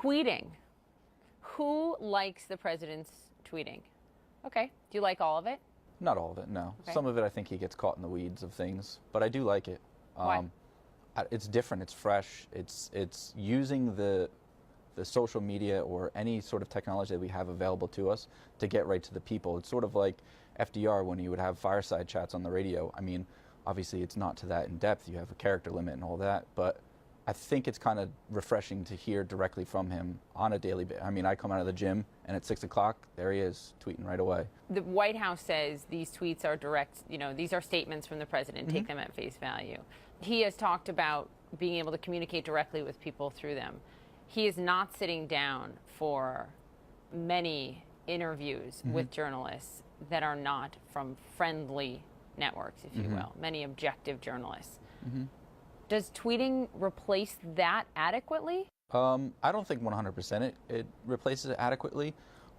Tweeting. Who likes the president's tweeting? Okay. Do you like all of it? Not all of it, no. Okay. Some of it I think he gets caught in the weeds of things, but I do like it. Why? It's different, it's fresh, it's using the social media or any sort of technology that we have available to us to get right to the people. It's sort of like FDR when he would have fireside chats on the radio. I mean, obviously it's not to that in depth, you have a character limit and all that, but I think it's kind of refreshing to hear directly from him on a daily basis. I mean, I come out of the gym and at 6 o'clock, there he is, tweeting right away. The White House says these tweets are direct, these are statements from the president, take them at face value. He has talked about being able to communicate directly with people through them. He is not sitting down for many interviews with journalists that are not from friendly networks, if you will, many objective journalists. Does tweeting replace that adequately? I don't think 100% it replaces it adequately,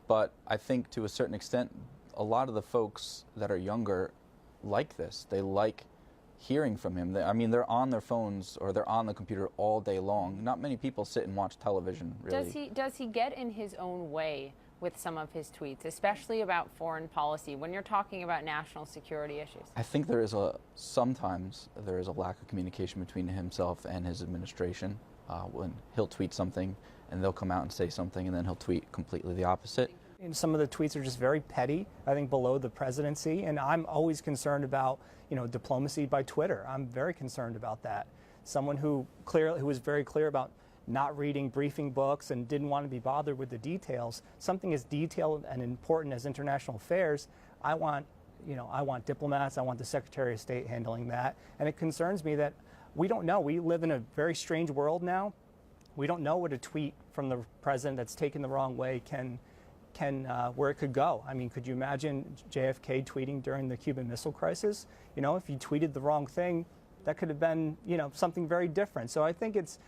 but I think to a certain extent, a lot of the folks that are younger like this. They like hearing from him. I mean, they're on their phones or they're on the computer all day long. Not many people sit and watch television, really. Does he get in his own way with some of his tweets, especially about foreign policy, when you're talking about national security issues? I think sometimes there is a lack of communication between himself and his administration. When he'll tweet something and they'll come out and say something and then he'll tweet completely the opposite. And some of the tweets are just very petty, I think, below the presidency. And I'm always concerned about, diplomacy by Twitter. I'm very concerned about that. Someone who was very clear about not reading briefing books and didn't want to be bothered with the details. Something as detailed and important as international affairs, I want diplomats, I want the Secretary of State handling that. And it concerns me that we don't know. We live in a very strange world now. We don't know what a tweet from the president that's taken the wrong way can where it could go. I mean, could you imagine JFK tweeting during the Cuban Missile Crisis? If you tweeted the wrong thing, that could have been, something very different. So I think it's,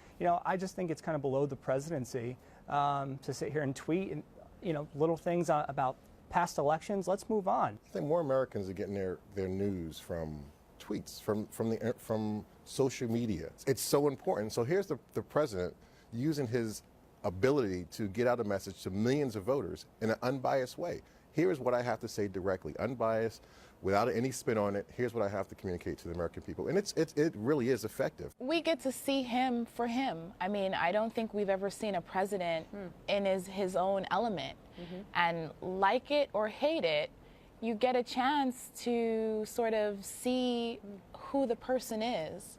I just think it's kind of below the presidency to sit here and tweet, and, little things about past elections. Let's move on. I think more Americans are getting their news from tweets, from social media. It's so important. So here's the president using his ability to get out a message to millions of voters in an unbiased way. Here is what I have to say directly, unbiased, without any spin on it. Here's what I have to communicate to the American people. And it really is effective. We get to see him for him. I mean, I don't think we've ever seen a president in his own element. And like it or hate it, you get a chance to sort of see who the person is